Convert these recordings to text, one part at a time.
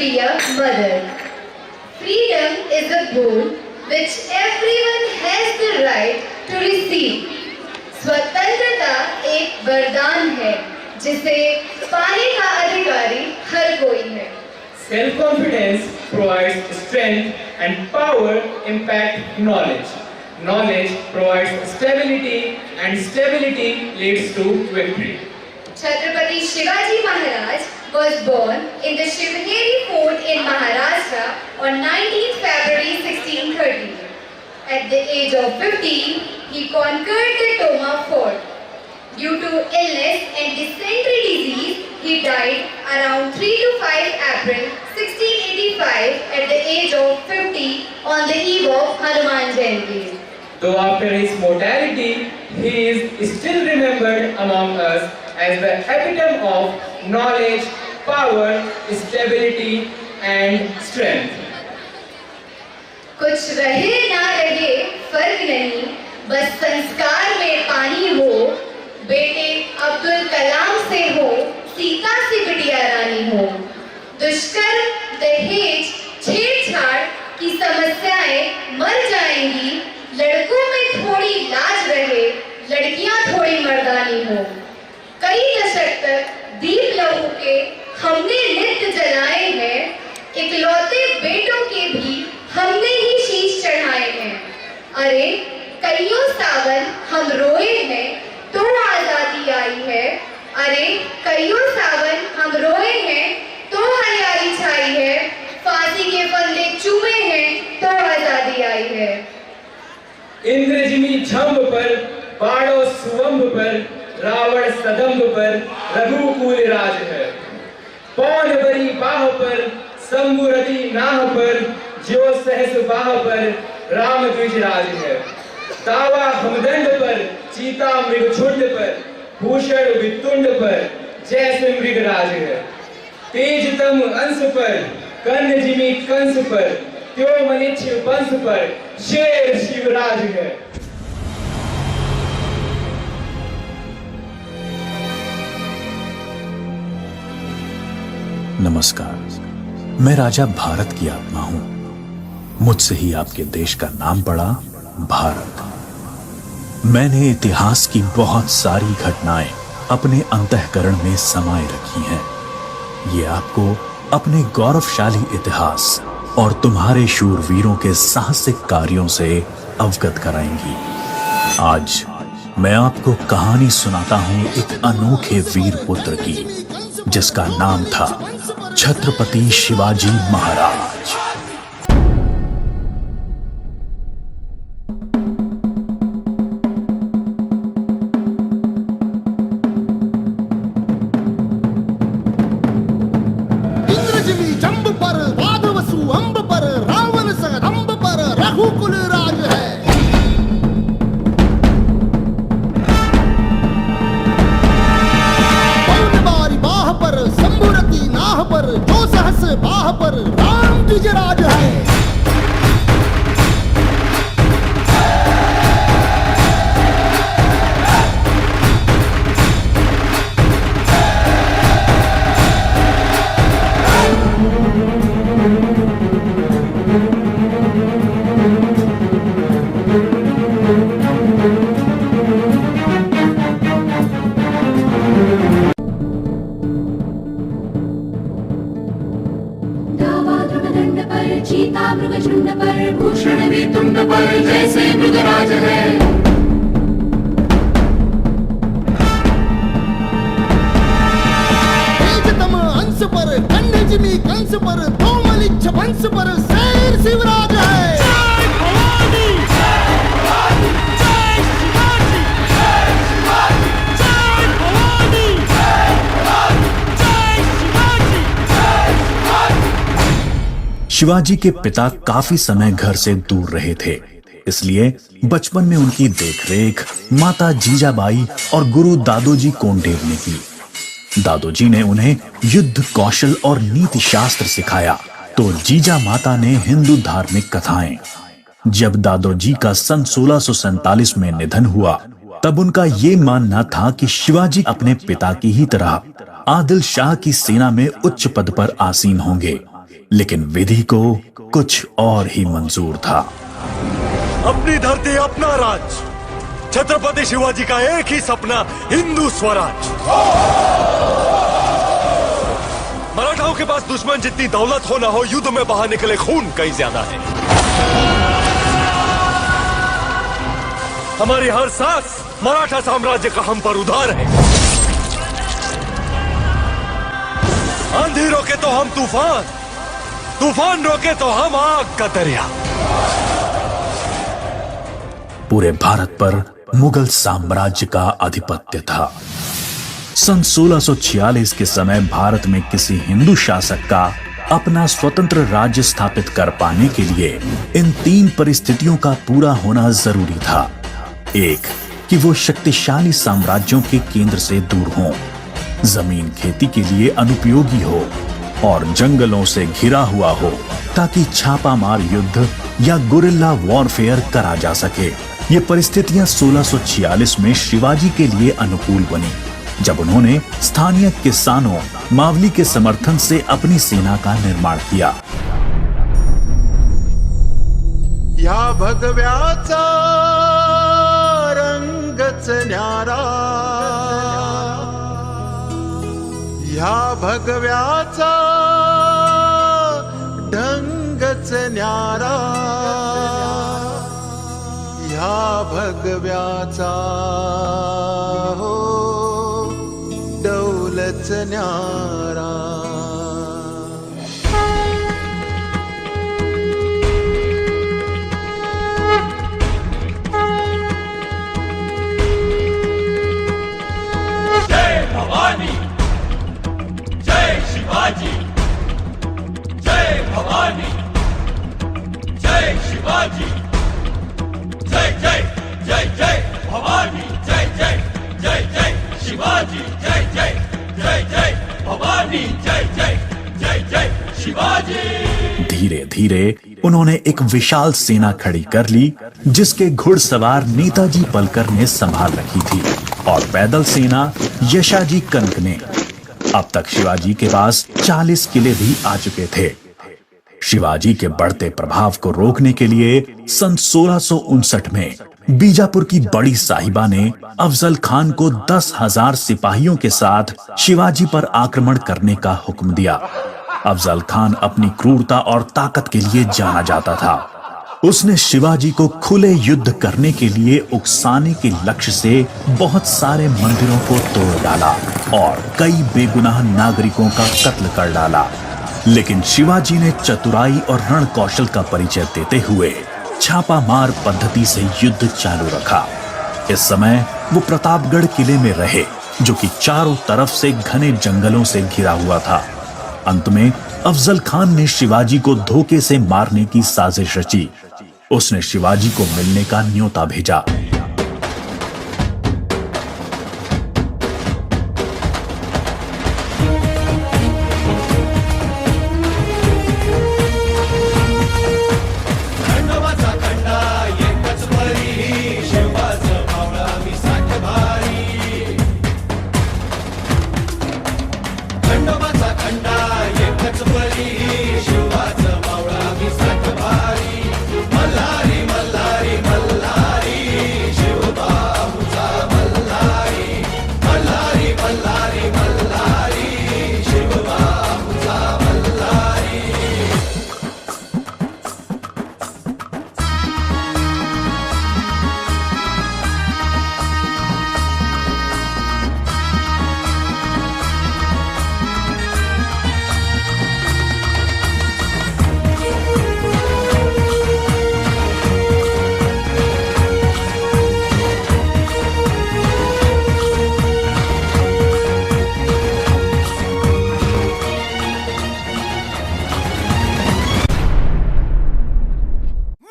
be a mother. Freedom is a boon which everyone has the right to receive. स्वतंत्रता एक वरदान है जिसे पाने का अधिकारी हर कोई है. Self-confidence provides strength and power impact knowledge. Knowledge provides stability and stability leads to victory. Chhatrapati Shivaji Maharaj was born in the Shivneri Fort in Maharashtra on 19th February 1630. At the age of 15, he conquered the Toma Fort. Due to illness and dysentery disease, he died around 3 to 5 April 1685 at the age of 50 on the eve of Hanuman Jayanti. Though after his mortality, he is still remembered among us as the epitome of knowledge, power, stability and strength. कुछ रहे ना रहे फर्क नहीं, बस संस्कार में पानी हो. बेटे अब्दुल कलाम से हो, सीता से बिटिया रानी हो. दुष्कर्म, दहेज, छेड़छाड़ की समस्याएं मर जाएंगी. लड़कों में थोड़ी लाज रहे, लड़कियां थोड़ी मर्दानी हो. कई दशक तक दीप लहू के हमने नित्य जलाए हैं. इकलौते बेटों के भी हमने ही शीश चढ़ाए हैं. अरे कईयों सावन हम रोए हैं तो आजादी आई है. अरे कईयों सावन हम रोए हैं तो हरियाली छाई है. फांसी के फंदे चूमे हैं तो आजादी आई है. इंद्रजिमी झंब पर, बाड़ो सुवंब पर, रावण सदंब पर रघुकुल राज है. पौन बरी बाह पर, शंभुरति नाह पर, ज्यो सहस बाह पर राम द्विज राज है. तावा हमदंड पर, चीता मृगछुंड पर, भूषण वितुंड पर जैसे मृगराज है. तेजतम अंश पर, कर्ण जिमी कंस पर, त्यो मनिच्छ वंश पर शेर शिवराज है. नमस्कार, मैं राजा भारत की आत्मा हूं. मुझसे ही आपके देश का नाम पड़ा भारत. मैंने इतिहास की बहुत सारी घटनाएं अपने अंतःकरण में समाये रखी हैं. ये आपको अपने गौरवशाली इतिहास और तुम्हारे शूरवीरों के साहसिक कार्यों से अवगत कराएंगी. आज मैं आपको कहानी सुनाता हूं एक अनोखे वीर पुत्र की, जिसका नाम था छत्रपति शिवाजी महाराज. मृगझुंड पर, भूषण वितुंड पर जैसे मृगराज है. तेजतम अंश पर, कर्ण जिमी कंस पर, तो मलिच्छ वंश पर शेर शिवराज है. शिवाजी के पिता काफी समय घर से दूर रहे थे, इसलिए बचपन में उनकी देखरेख माता जीजाबाई और गुरु दादोजी कोंडेव ने की. दादोजी ने उन्हें युद्ध कौशल और नीति शास्त्र सिखाया, तो जीजा माता ने हिंदू धार्मिक कथाएं. जब दादोजी का सन 1647 में निधन हुआ, तब उनका ये मानना था कि शिवाजी अपने पिता की ही तरह आदिल शाह की सेना में उच्च पद पर आसीन होंगे. लेकिन विधि को कुछ और ही मंजूर था। अपनी धरती, अपना राज। छत्रपति शिवाजी का एक ही सपना, हिंदू स्वराज। मराठाओं के पास दुश्मन जितनी दौलत हो ना हो, युद्ध में बहा निकले खून कहीं ज्यादा है। हमारी हर सांस मराठा साम्राज्य का हम पर उधार है। आंधी रोके तो हम तूफान, तूफान रोके तो हम आग का दरिया। पूरे भारत पर मुगल साम्राज्य का आधिपत्य था। सन 1646 के समय भारत में किसी हिंदू शासक का अपना स्वतंत्र राज्य स्थापित कर पाने के लिए इन 3 परिस्थितियों का पूरा होना जरूरी था। एक, कि वो शक्तिशाली साम्राज्यों के केंद्र से दूर हों, जमीन खेती के लिए अनुपयोगी हो और जंगलों से घिरा हुआ हो, ताकि छापामार युद्ध या गुरिल्ला वॉरफेयर करा जा सके। ये परिस्थितियां 1646 में शिवाजी के लिए अनुकूल बनी, जब उन्होंने स्थानीय किसानों मावली के समर्थन से अपनी सेना का निर्माण किया। या भगव्याचा रंगच न्यारा, या भगव्याचा ढंगच न्यारा, या भगव्याचा हो डौलच न्यारा। जय भवानी, जय शिवाजी, जय भवानी, जय शिवाजी, जय जय जय जय भवानी, जय जय जय जय शिवाजी, जय जय जय जय भवानी, जय जय जय जय शिवाजी। धीरे धीरे उन्होंने एक विशाल सेना खड़ी कर ली, जिसके घुड़सवार नेताजी पलकर ने संभाल रखी थी और पैदल सेना यशाजी कनक ने। अब तक शिवाजी के पास 40 किले भी आ चुके थे। शिवाजी के बढ़ते प्रभाव को रोकने के लिए सन 1659 में बीजापुर की बड़ी साहिबा ने अफजल खान को 10,000 सिपाहियों के साथ शिवाजी पर आक्रमण करने का हुक्म दिया। अफजल खान अपनी क्रूरता और ताकत के लिए जाना जाता था। उसने शिवाजी को खुले युद्ध करने के लिए उकसाने के लक्ष्य से बहुत सारे मंदिरों को तोड़ डाला और कई बेगुनाह नागरिकों का कत्ल कर डाला। लेकिन शिवाजी ने चतुराई और रण कौशल का परिचय देते हुए छापामार पद्धति से युद्ध चालू रखा। इस समय वो प्रतापगढ़ किले में रहे, जो कि चारों तरफ से घने जंगलों से घिरा हुआ था। अंत में अफजल खान ने शिवाजी को धोखे से मारने की साजिश रची। उसने शिवाजी को मिलने का न्योता भेजा।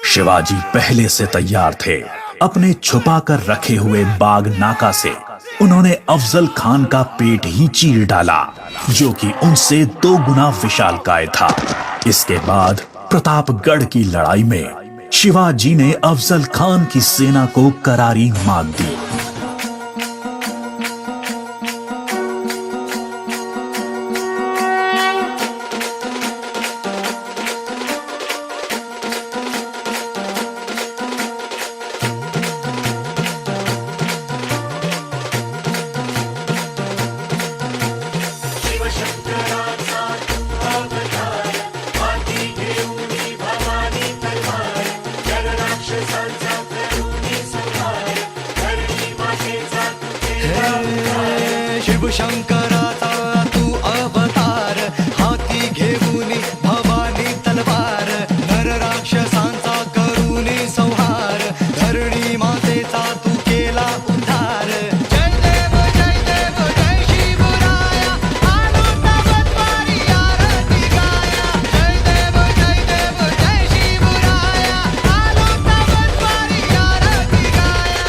शिवाजी पहले से तैयार थे। अपने छुपाकर रखे हुए बाग नाका से उन्होंने अफजल खान का पेट ही चीर डाला, जो कि उनसे 2 गुना विशालकाय था। इसके बाद प्रतापगढ़ की लड़ाई में शिवाजी ने अफजल खान की सेना को करारी मात दी। शंकराचा तू अवतार, हाती घेऊन भवानी तलवार, नर राक्षसांचा करूनी संहार, धरणी मातेचा तू केला उद्धार. जय देव जय देव जय शिवराया, आलो तव द्वारी आरती गाया. जय देव जय देव जय शिवराया, आलो तव द्वारी आरती गाया.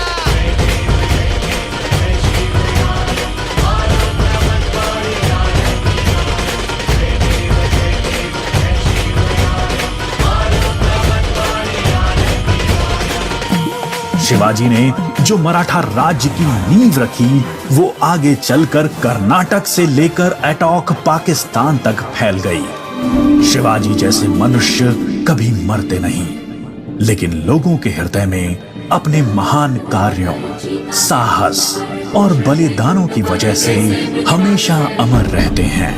शिवाजी ने जो मराठा राज्य की नींव रखी वो आगे चलकर कर्नाटक से लेकर अटॉक पाकिस्तान तक फैल गई. शिवाजी जैसे मनुष्य कभी मरते नहीं, लेकिन लोगों के हृदय में अपने महान कार्यों, साहस और बलिदानों की वजह से हमेशा अमर रहते हैं.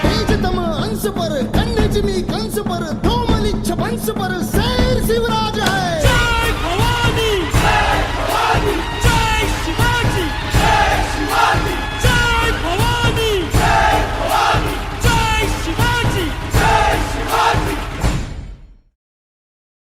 तेजतम अंश पर कन्हजनी कंस पर धूमलिच्छ वंश पर